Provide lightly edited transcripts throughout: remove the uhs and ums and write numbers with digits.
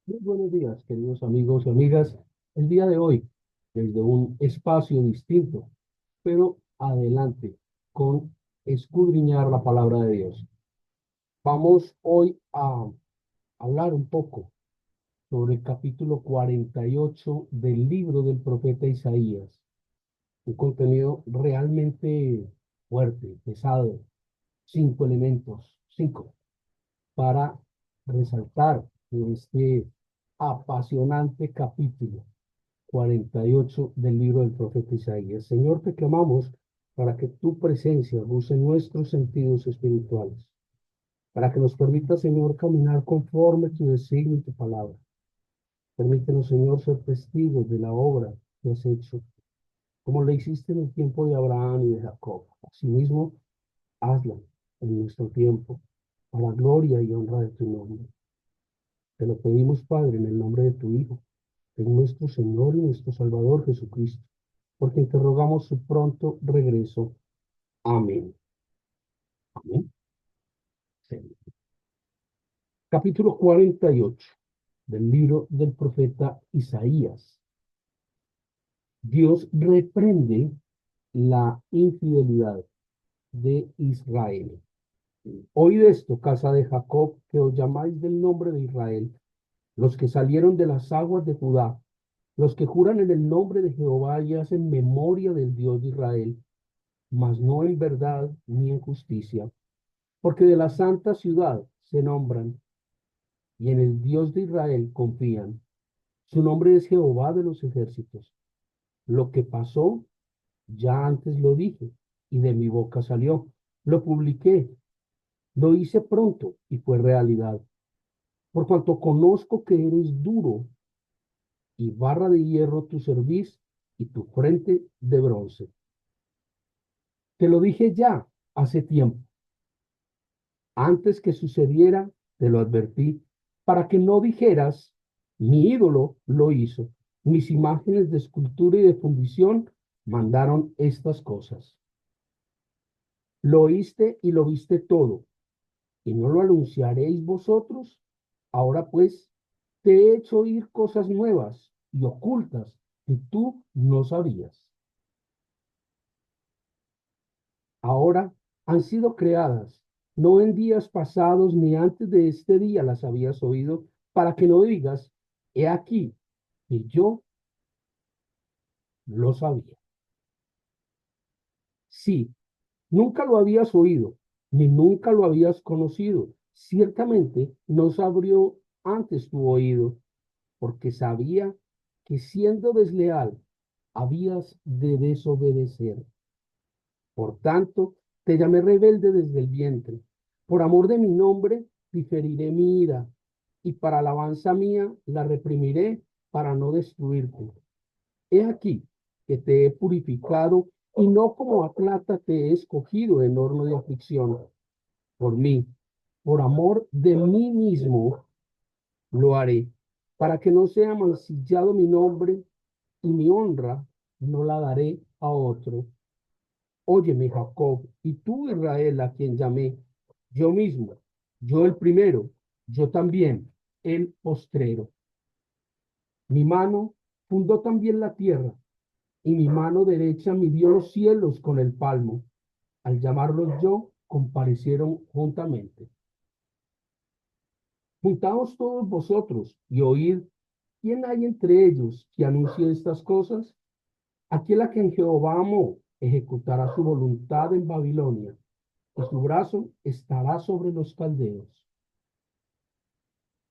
Muy buenos días, queridos amigos y amigas. El día de hoy, desde un espacio distinto, pero adelante con escudriñar la palabra de Dios. Vamos hoy a hablar un poco sobre el capítulo 48 del libro del profeta Isaías. Un contenido realmente fuerte, pesado, cinco elementos, cinco, para resaltar en este apasionante capítulo 48 del libro del profeta Isaías. Señor, te clamamos para que tu presencia use nuestros sentidos espirituales, para que nos permita, Señor, caminar conforme tu designio y tu palabra. Permítenos, Señor, ser testigos de la obra que has hecho, como le hiciste en el tiempo de Abraham y de Jacob. Asimismo, hazla en nuestro tiempo, para gloria y honra de tu nombre. Te lo pedimos, Padre, en el nombre de tu Hijo, que es nuestro Señor y nuestro Salvador Jesucristo, por quien te rogamos su pronto regreso. Amén. Amén. Sí. Capítulo 48 del libro del profeta Isaías. Dios reprende la infidelidad de Israel. Oíd esto, casa de Jacob, que os llamáis del nombre de Israel, los que salieron de las aguas de Judá, los que juran en el nombre de Jehová y hacen memoria del Dios de Israel, mas no en verdad ni en justicia, porque de la santa ciudad se nombran y en el Dios de Israel confían. Su nombre es Jehová de los ejércitos. Lo que pasó, ya antes lo dije, y de mi boca salió. Lo publiqué, lo hice pronto y fue realidad. Por cuanto conozco que eres duro y barra de hierro tu cerviz y tu frente de bronce. Te lo dije ya hace tiempo. Antes que sucediera, te lo advertí, para que no dijeras, mi ídolo lo hizo, mis imágenes de escultura y de fundición mandaron estas cosas. Lo oíste y lo viste todo, y no lo anunciaréis vosotros. Ahora pues, te he hecho oír cosas nuevas y ocultas que tú no sabías. Ahora han sido creadas, no en días pasados ni antes de este día las habías oído, para que no digas, he aquí, que yo lo sabía. Sí, nunca lo habías oído, ni nunca lo habías conocido. Ciertamente no se abrió antes tu oído, porque sabía que siendo desleal habías de desobedecer. Por tanto, te llamé rebelde desde el vientre. Por amor de mi nombre, diferiré mi ira, y para alabanza mía la reprimiré para no destruirte. He aquí que te he purificado, y no como a plata te he escogido en horno de aflicción. Por mí, por amor de mí mismo, lo haré, para que no sea mancillado mi nombre, y mi honra no la daré a otro. Óyeme, Jacob, y tú, Israel, a quien llamé, yo mismo, yo el primero, yo también, el postrero. Mi mano fundó también la tierra, y mi mano derecha midió los cielos con el palmo. Al llamarlos yo, comparecieron juntamente. Juntaos todos vosotros y oíd, ¿quién hay entre ellos que anuncie estas cosas? Aquel a quien Jehová amó ejecutará su voluntad en Babilonia, y su brazo estará sobre los caldeos.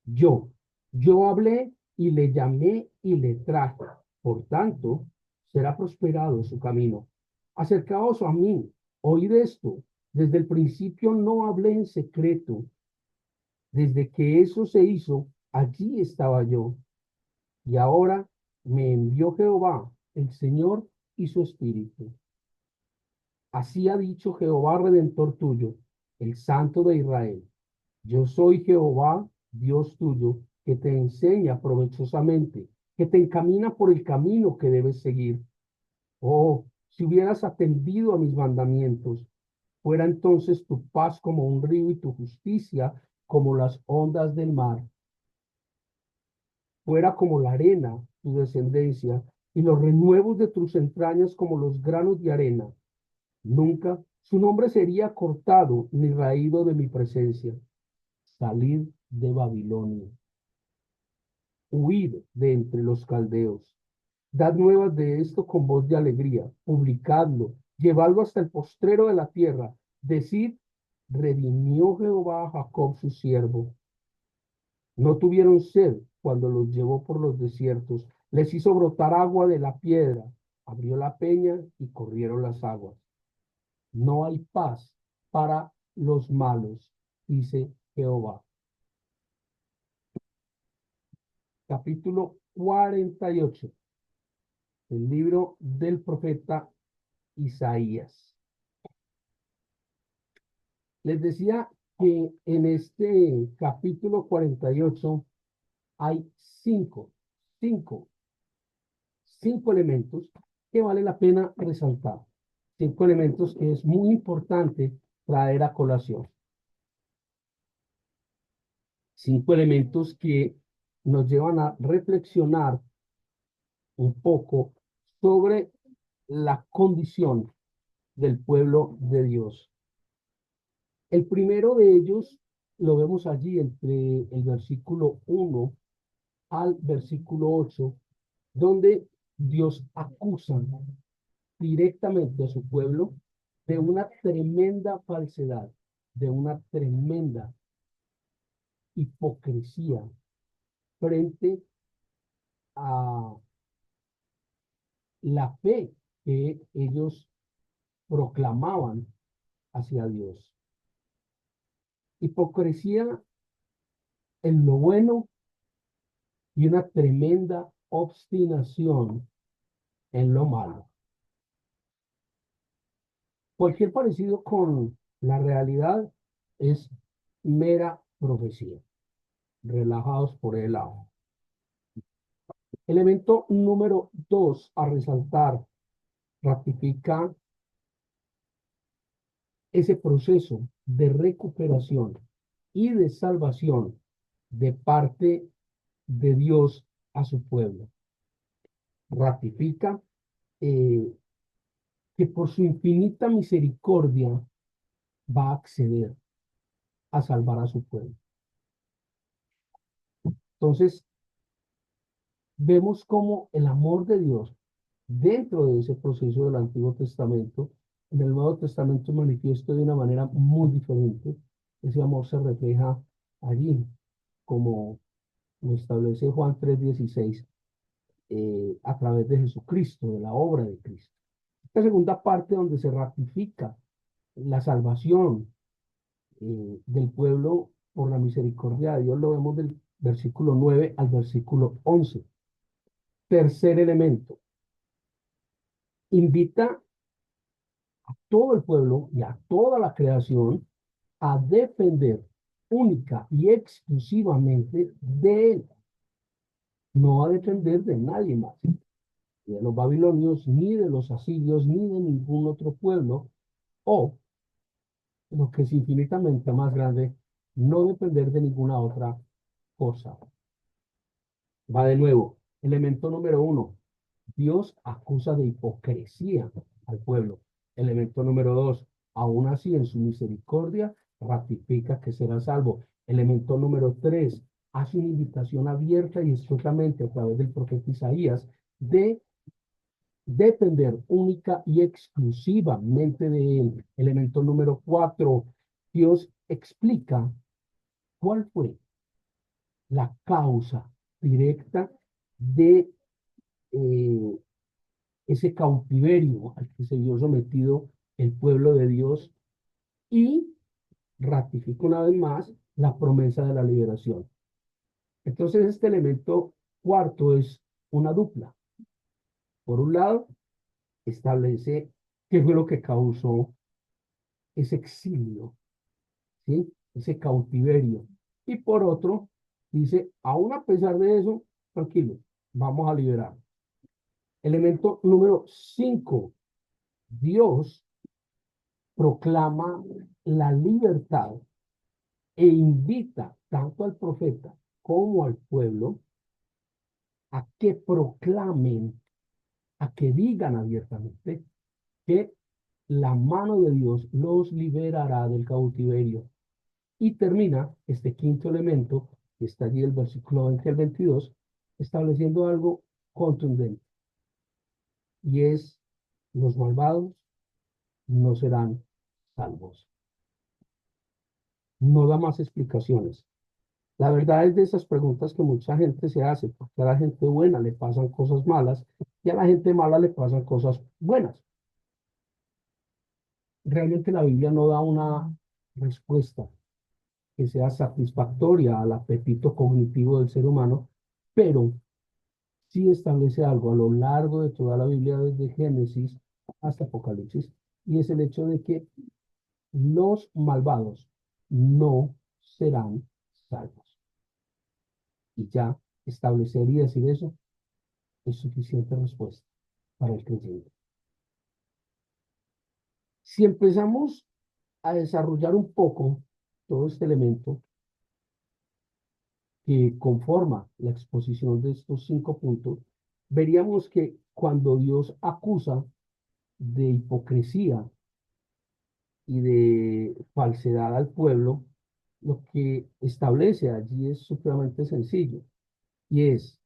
Yo, yo hablé y le llamé y le traje. Por tanto, será prosperado su camino. Acercaos a mí, oíd esto. Desde el principio no hablé en secreto. Desde que eso se hizo, allí estaba yo. Y ahora me envió Jehová, el Señor y su Espíritu. Así ha dicho Jehová, Redentor tuyo, el Santo de Israel. Yo soy Jehová, Dios tuyo, que te enseña provechosamente, que te encamina por el camino que debes seguir. Oh, si hubieras atendido a mis mandamientos, fuera entonces tu paz como un río y tu justicia como las ondas del mar. fuera como la arena tu descendencia, y los renuevos de tus entrañas como los granos de arena. Nunca su nombre sería cortado ni raído de mi presencia. Salid de Babilonia, huid de entre los caldeos. Dad nuevas de esto con voz de alegría, publicadlo, llevadlo hasta el postrero de la tierra. Decid, redimió Jehová a Jacob su siervo. No tuvieron sed cuando los llevó por los desiertos, les hizo brotar agua de la piedra, abrió la peña y corrieron las aguas. No hay paz para los malos, dice Jehová. Capítulo 48 del libro del profeta Isaías. Les decía que en este capítulo 48 hay cinco, cinco elementos que vale la pena resaltar. Cinco elementos que es muy importante traer a colación. Cinco elementos que nos llevan a reflexionar un poco sobre la condición del pueblo de Dios. El primero de ellos lo vemos allí entre el versículo 1 al versículo 8, donde Dios acusa directamente a su pueblo de una tremenda falsedad, de una tremenda hipocresía frente a la fe que ellos proclamaban hacia Dios. Hipocresía en lo bueno y una tremenda obstinación en lo malo. Cualquier parecido con la realidad es mera profecía. Relajados por el lado. Elemento número 2 a resaltar, ratifica ese proceso de recuperación y de salvación de parte de Dios a su pueblo. Ratifica que por su infinita misericordia va a acceder a salvar a su pueblo. Entonces, vemos cómo el amor de Dios dentro de ese proceso del Antiguo Testamento, en el Nuevo Testamento manifiesto de una manera muy diferente. Ese amor se refleja allí, como lo establece Juan 3:16, a través de Jesucristo, de la obra de Cristo. Esta segunda parte donde se ratifica la salvación del pueblo por la misericordia de Dios, lo vemos del versículo 9 al versículo 11. Tercer elemento, invita a todo el pueblo y a toda la creación a depender única y exclusivamente de él, no a depender de nadie más, ni de los babilonios, ni de los asirios, ni de ningún otro pueblo, o, lo que es infinitamente más grande, no depender de ninguna otra cosa. Va de nuevo, elemento número 1, Dios acusa de hipocresía al pueblo. Elemento número 2, aún así en su misericordia ratifica que será salvo. Elemento número 3, hace una invitación abierta y expresamente a través del profeta Isaías de depender única y exclusivamente de él. Elemento número 4, Dios explica cuál fue la causa directa de ese cautiverio al que se vio sometido el pueblo de Dios y ratifica una vez más la promesa de la liberación. Entonces, este elemento cuarto es una dupla. Por un lado, establece qué fue lo que causó ese exilio, ¿sí? Ese cautiverio. Y por otro, dice, aún a pesar de eso, tranquilo, vamos a liberar. Elemento número 5, Dios proclama la libertad e invita tanto al profeta como al pueblo a que proclamen, a que digan abiertamente que la mano de Dios los liberará del cautiverio. Y termina este quinto elemento, que está allí el versículo 20 al 22, estableciendo algo contundente, y es: los malvados no serán salvos. No da más explicaciones. La verdad es de esas preguntas que mucha gente se hace, porque a la gente buena le pasan cosas malas y a la gente mala le pasan cosas buenas. Realmente la Biblia no da una respuesta que sea satisfactoria al apetito cognitivo del ser humano, pero sí establece algo a lo largo de toda la Biblia, desde Génesis hasta Apocalipsis, y es el hecho de que los malvados no serán salvos. Y ya establecer y decir eso es suficiente respuesta para el creyente. Si empezamos a desarrollar un poco todo este elemento que conforma la exposición de estos 5 puntos, veríamos que cuando Dios acusa de hipocresía y de falsedad al pueblo, lo que establece allí es supremamente sencillo, y es: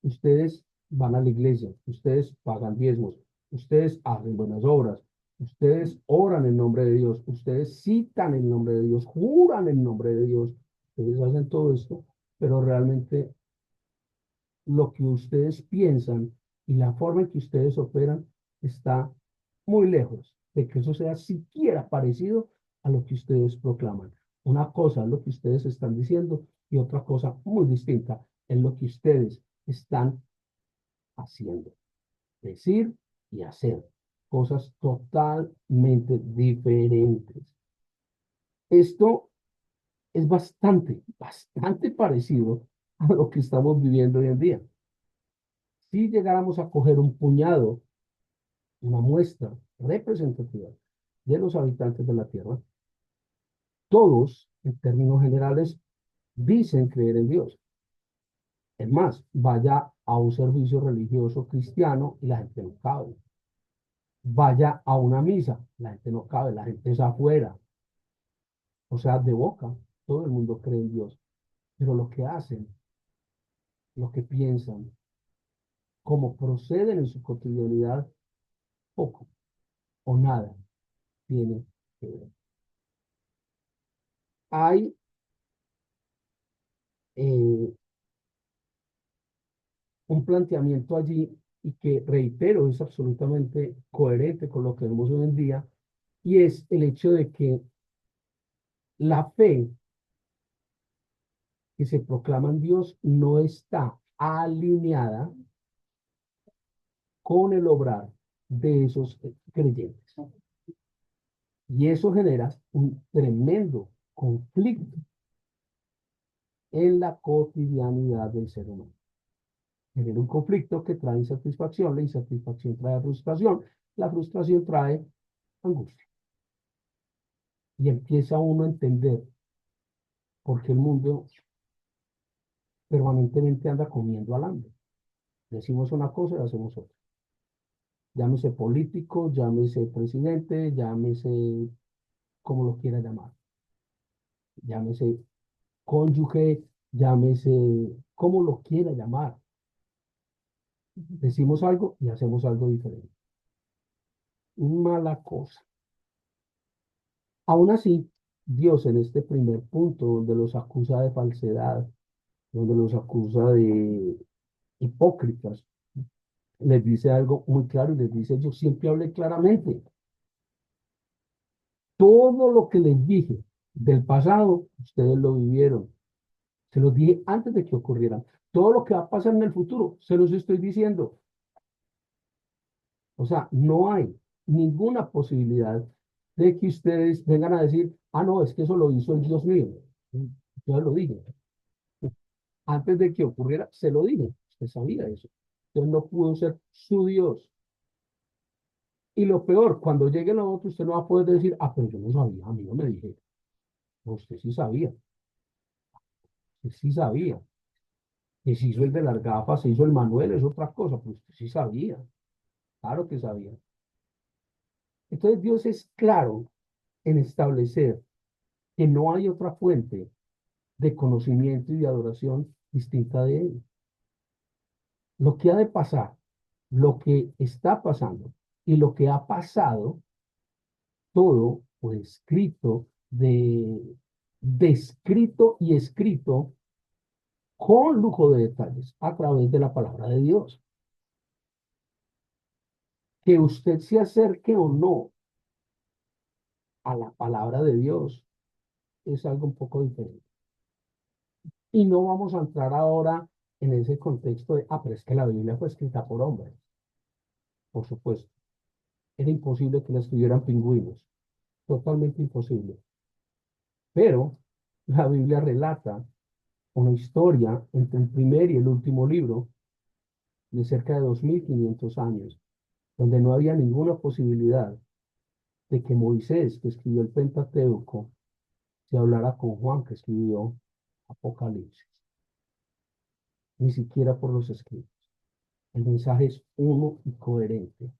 ustedes van a la iglesia, ustedes pagan diezmos, ustedes hacen buenas obras, ustedes oran en nombre de Dios, ustedes citan el nombre de Dios, juran en nombre de Dios, ustedes hacen todo esto, pero realmente lo que ustedes piensan y la forma en que ustedes operan está muy lejos de que eso sea siquiera parecido a lo que ustedes proclaman. Una cosa es lo que ustedes están diciendo y otra cosa muy distinta es lo que ustedes están haciendo. Decir y hacer cosas totalmente diferentes. Esto es bastante parecido a lo que estamos viviendo hoy en día. Si llegáramos a coger un puñado, una muestra representativa de los habitantes de la Tierra, todos, en términos generales, dicen creer en Dios. Es más, vaya a un servicio religioso cristiano y la gente no cabe. Vaya a una misa, la gente no cabe, la gente es afuera. O sea, de boca, todo el mundo cree en Dios. Pero lo que hacen, lo que piensan, cómo proceden en su cotidianidad, poco o nada tiene que ver. Hay eh, un planteamiento allí, y que, reitero, es absolutamente coherente con lo que vemos hoy en día, y es el hecho de que la fe que se proclama en Dios no está alineada con el obrar de esos creyentes. Y eso genera un tremendo conflicto en la cotidianidad del ser humano. Genera un conflicto que trae insatisfacción, la insatisfacción trae frustración, la frustración trae angustia. Y empieza uno a entender por qué el mundo permanentemente anda comiendo al hambre. Decimos una cosa y hacemos otra. Llámese político, llámese presidente, llámese como lo quiera llamar. Llámese cónyuge, llámese como lo quiera llamar. Decimos algo y hacemos algo diferente. Mala cosa. Aún así, Dios, en este primer punto, donde los acusa de falsedad, donde los acusa de hipócritas, les dice algo muy claro y les dice: yo siempre hablé claramente. Todo lo que les dije del pasado, ustedes lo vivieron. Se los dije antes de que ocurrieran. Todo lo que va a pasar en el futuro, se los estoy diciendo. O sea, no hay ninguna posibilidad de que ustedes vengan a decir: ah, no, es que eso lo hizo el Dios mío. Yo lo dije. Antes de que ocurriera, se lo dije. Usted sabía eso. Usted no pudo ser su Dios. Y lo peor, cuando llegue lo otro, usted no va a poder decir: ah, pero yo no sabía, a mí no me dije. No, usted sí sabía, usted sí sabía. Que se hizo el de las gafas, se hizo el Manuel, es otra cosa, pues usted sí sabía, claro que sabía. Entonces Dios es claro en establecer que no hay otra fuente de conocimiento y de adoración distinta de Él. Lo que ha de pasar, lo que está pasando y lo que ha pasado, todo fue escrito, descrito y escrito con lujo de detalles a través de la palabra de Dios. Que usted se acerque o no a la palabra de Dios es algo un poco diferente. Y no vamos a entrar ahora en ese contexto de, pero es que la Biblia fue escrita por hombres, por supuesto. Era imposible que la escribieran pingüinos, totalmente imposible. Pero la Biblia relata una historia entre el primer y el último libro de cerca de 2500 años, donde no había ninguna posibilidad de que Moisés, que escribió el Pentateuco, se hablara con Juan, que escribió Apocalipsis, ni siquiera por los escritos. El mensaje es uno y coherente.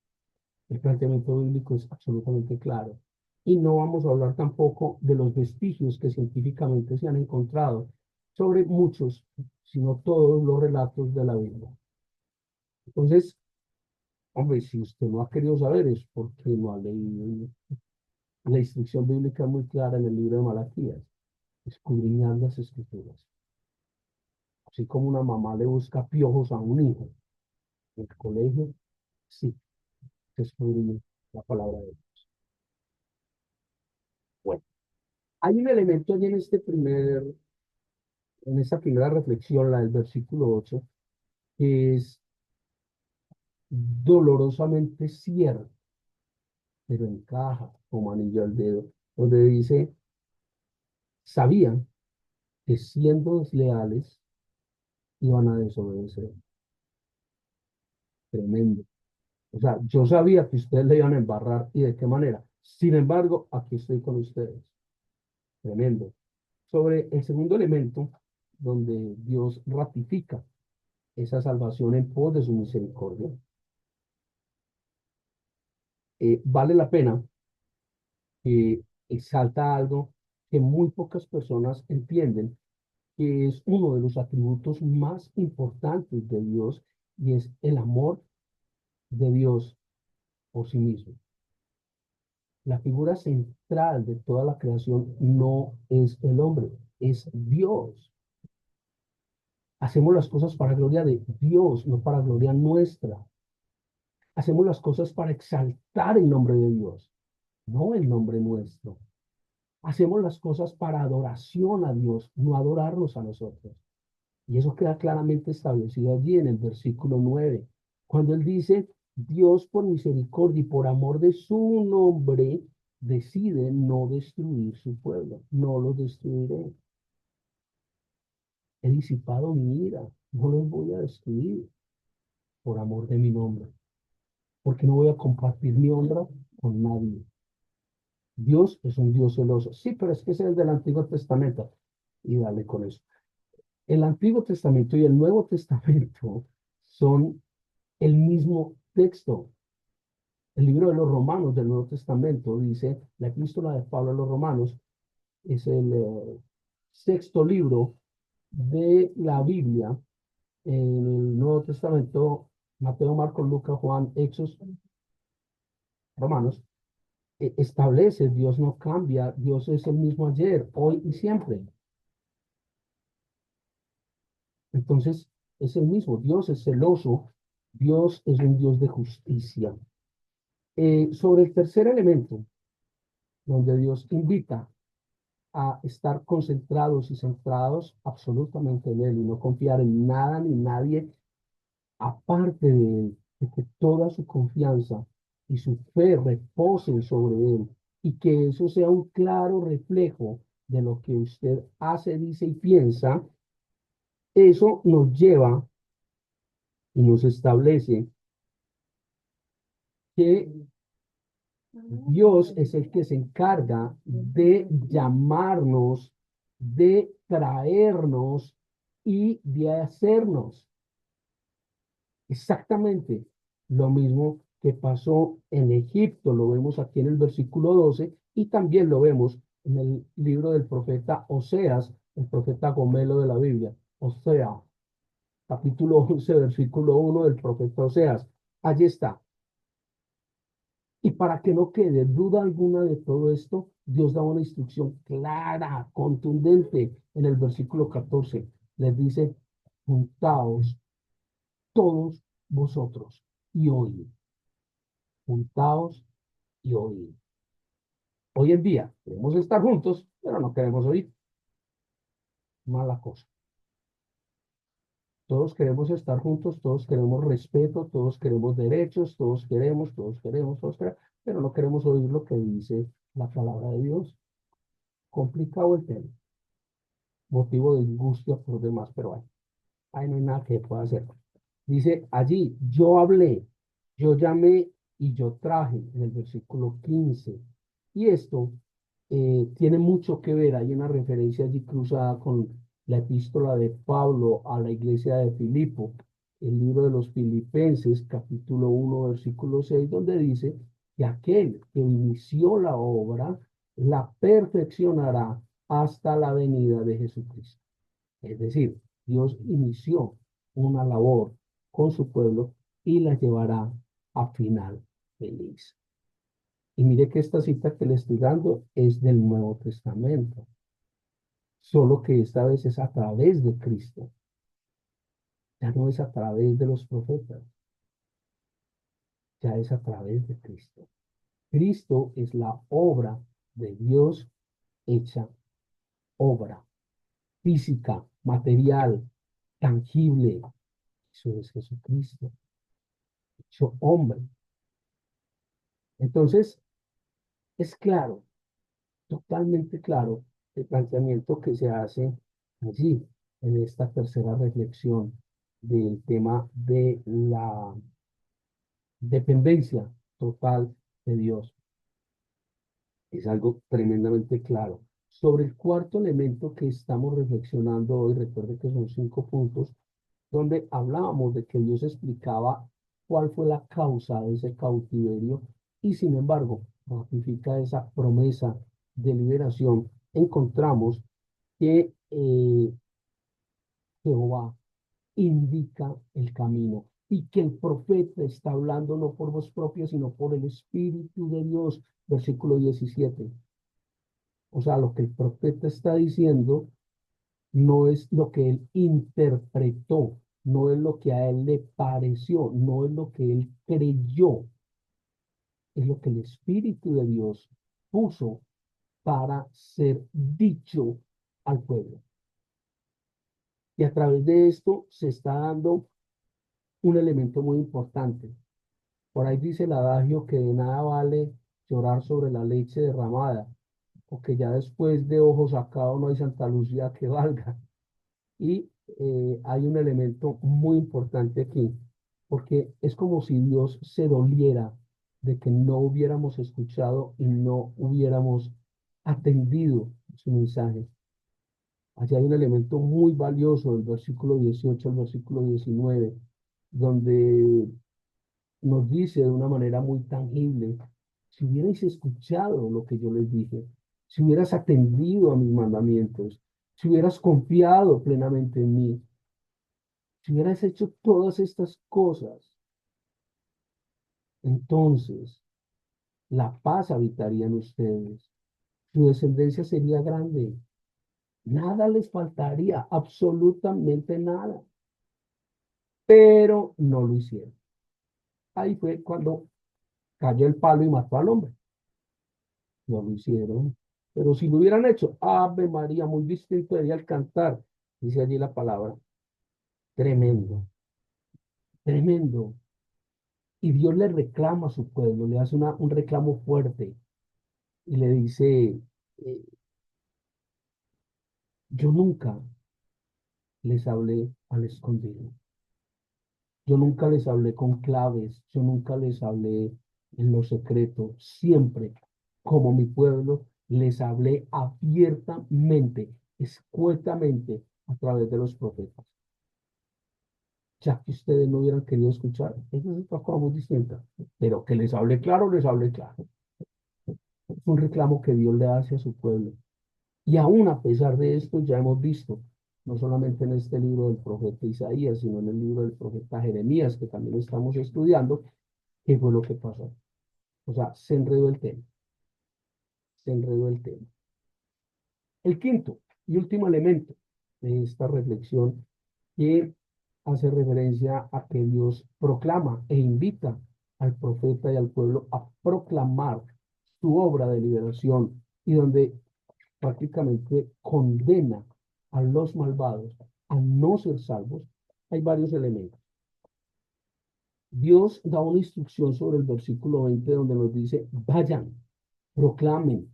El planteamiento bíblico es absolutamente claro. Y no vamos a hablar tampoco de los vestigios que científicamente se han encontrado sobre muchos, sino todos los relatos de la Biblia. Entonces, hombre, si usted no ha querido saber es porque no ha leído. La instrucción bíblica es muy clara en el libro de Malaquías, escudriñar las escrituras. Así como una mamá le busca piojos a un hijo en el colegio, sí, se escudriña la palabra de Dios. Bueno, hay un elemento allí en esta primera reflexión, la del versículo 8, que es dolorosamente cierto, pero encaja como anillo al dedo, donde dice, sabían que siendo desleales iban a desobedecer. Tremendo. O sea, yo sabía que ustedes le iban a embarrar y de qué manera. Sin embargo, aquí estoy con ustedes. Tremendo. Sobre el segundo elemento, donde Dios ratifica esa salvación en pos de su misericordia, vale la pena que exalta algo que muy pocas personas entienden, que es uno de los atributos más importantes de Dios y es el amor de Dios por sí mismo. La figura central de toda la creación no es el hombre, es Dios. Hacemos las cosas para gloria de Dios, no para gloria nuestra. Hacemos las cosas para exaltar el nombre de Dios, no el nombre nuestro. Hacemos las cosas para adoración a Dios, no adorarnos a nosotros. Y eso queda claramente establecido allí en el versículo 9, cuando él dice, Dios por misericordia y por amor de su nombre decide no destruir su pueblo, no lo destruiré. He disipado mi ira, no los voy a destruir por amor de mi nombre, porque no voy a compartir mi honra con nadie. Dios es un Dios celoso. Sí, pero es que ese es del Antiguo Testamento. Y dale con eso. El Antiguo Testamento y el Nuevo Testamento son el mismo texto. El libro de los Romanos del Nuevo Testamento dice, la epístola de Pablo a los Romanos es el sexto libro de la Biblia. En el Nuevo Testamento, Mateo, Marcos, Lucas, Juan, Hechos, Romanos, establece, Dios no cambia, Dios es el mismo ayer, hoy y siempre. Entonces, es el mismo, Dios es celoso, Dios es un Dios de justicia. Sobre el tercer elemento, donde Dios invita a estar concentrados y centrados absolutamente en Él y no confiar en nada ni nadie aparte de Él, de que toda su confianza y su fe reposen sobre Él y que eso sea un claro reflejo de lo que usted hace, dice y piensa, eso nos lleva y nos establece que Dios es el que se encarga de llamarnos, de traernos y de hacernos exactamente lo mismo que pasó en Egipto. Lo vemos aquí en el versículo 12 y también lo vemos en el libro del profeta Oseas, el profeta Gomelo de la Biblia. Osea, capítulo 11, versículo 1 del profeta Oseas. Allí está. Y para que no quede duda alguna de todo esto, Dios da una instrucción clara, contundente en el versículo 14. Les dice, juntaos todos vosotros y oíd, juntaos y oíd. Hoy en día queremos estar juntos, pero no queremos oír. Mala cosa. Todos queremos estar juntos, todos queremos respeto, todos queremos derechos, todos queremos, pero no queremos oír lo que dice la palabra de Dios. Complicado el tema, motivo de angustia por demás, pero ahí no hay nada que pueda hacer. Dice allí, yo hablé, yo llamé y yo traje, en el versículo 15. Y esto tiene mucho que ver, hay una referencia allí cruzada con la epístola de Pablo a la iglesia de Filipo, el libro de los Filipenses, capítulo 1 versículo 6 donde dice que aquel que inició la obra la perfeccionará hasta la venida de Jesucristo. Es decir, Dios inició una labor con su pueblo y la llevará a final feliz. Y mire que esta cita que le estoy dando es del Nuevo Testamento, solo que esta vez es a través de Cristo, ya no es a través de los profetas, ya es a través de Cristo. Cristo es la obra de Dios hecha obra, física, material, tangible. Eso es Jesucristo, hecho hombre. Entonces, es claro, totalmente claro el planteamiento que se hace allí en esta tercera reflexión del tema de la dependencia total de Dios. Es algo tremendamente claro. Sobre el cuarto elemento que estamos reflexionando hoy, recuerde que son 5 puntos, donde hablábamos de que Dios explicaba cuál fue la causa de ese cautiverio y sin embargo ratifica esa promesa de liberación. Encontramos que Jehová indica el camino y que el profeta está hablando no por voz propia, sino por el Espíritu de Dios, versículo 17. O sea, lo que el profeta está diciendo no es lo que él interpretó, no es lo que a él le pareció, no es lo que él creyó, es lo que el Espíritu de Dios puso para ser dicho al pueblo. Y a través de esto se está dando un elemento muy importante. Por ahí dice el adagio que de nada vale llorar sobre la leche derramada, porque ya después de ojo sacado no hay Santa Lucía que valga. Y hay un elemento muy importante aquí, porque es como si Dios se doliera de que no hubiéramos escuchado y no hubiéramos atendido su mensaje. Allí hay un elemento muy valioso del versículo 18 al versículo 19, donde nos dice de una manera muy tangible, si hubierais escuchado lo que yo les dije, si hubieras atendido a mis mandamientos, si hubieras confiado plenamente en mí, si hubieras hecho todas estas cosas, entonces la paz habitaría en ustedes, su descendencia sería grande, nada les faltaría, absolutamente nada, pero no lo hicieron. Ahí fue cuando cayó el palo y mató al hombre. No lo hicieron. Pero si lo hubieran hecho, Ave María, muy distinto sería el cantar, dice allí la palabra. Tremendo, tremendo. Y Dios le reclama a su pueblo, le hace un reclamo fuerte y le dice, eh, yo nunca les hablé al escondido, yo nunca les hablé con claves, yo nunca les hablé en lo secreto, siempre como mi pueblo les hablé abiertamente, escuetamente, a través de los profetas. Ya que ustedes no hubieran querido escuchar, esa es otra cosa muy distinta. Pero que les hable claro, les hable claro. Es un reclamo que Dios le hace a su pueblo. Y aún a pesar de esto, ya hemos visto, no solamente en este libro del profeta Isaías, sino en el libro del profeta Jeremías, que también estamos estudiando, qué fue lo que pasó. O sea, se enredó el tema, se enredó el tema. El quinto y último elemento de esta reflexión que hace referencia a que Dios proclama e invita al profeta y al pueblo a proclamar su obra de liberación y donde prácticamente condena a los malvados a no ser salvos, hay varios elementos. Dios da una instrucción sobre el versículo 20 donde nos dice, vayan, proclamen,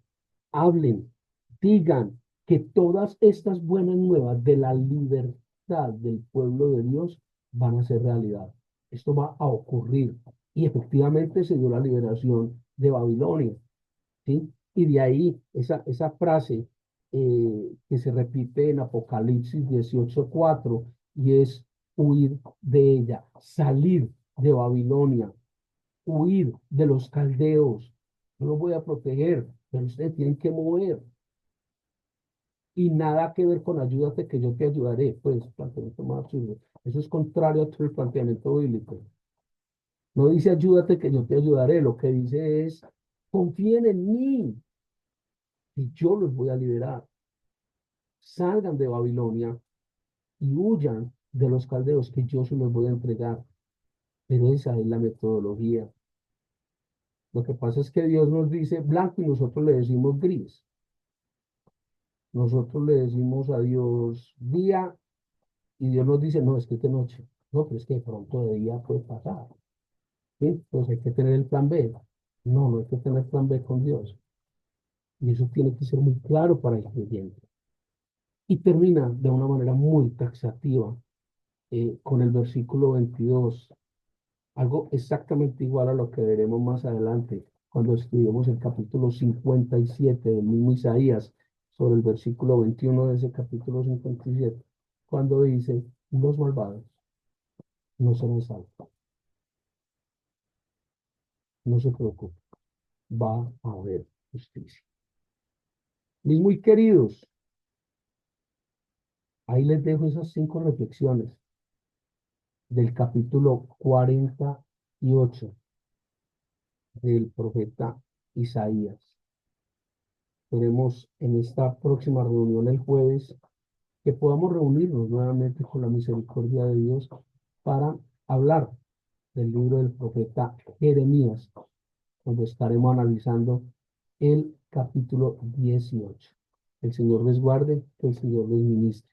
hablen, digan que todas estas buenas nuevas de la libertad del pueblo de Dios van a ser realidad. Esto va a ocurrir. Y efectivamente se dio la liberación de Babilonia. ¿Sí? Y de ahí esa frase que se repite en Apocalipsis 18:4 y es huir de ella, salir de Babilonia, huir de los caldeos. Yo los voy a proteger, pero ustedes tienen que mover. Y nada que ver con ayúdate que yo te ayudaré. Pues, planteamiento más absurdo. Eso es contrario a todo el planteamiento bíblico. No dice ayúdate que yo te ayudaré. Lo que dice es confíen en mí y yo los voy a liberar. Salgan de Babilonia y huyan de los caldeos que yo se los voy a entregar. Pero esa es la metodología. Lo que pasa es que Dios nos dice blanco y nosotros le decimos gris. Nosotros le decimos a Dios día y Dios nos dice, no, es que es de noche. No, pero es que de pronto de día puede pasar. ¿Sí? Pues hay que tener el plan B. No, no hay que tener plan B con Dios. Y eso tiene que ser muy claro para el creyente. Y termina de una manera muy taxativa con el versículo 22, algo exactamente igual a lo que veremos más adelante cuando estudiemos el capítulo 57 del mismo Isaías, sobre el versículo 21 de ese capítulo 57, cuando dice, los malvados no serán salvos, no se preocupen, va a haber justicia. Mis muy queridos, ahí les dejo esas 5 reflexiones del capítulo 48 del profeta Isaías. Esperemos en esta próxima reunión el jueves que podamos reunirnos nuevamente con la misericordia de Dios para hablar del libro del profeta Jeremías, donde estaremos analizando el capítulo 18. El Señor les guarde, que el Señor les ministre.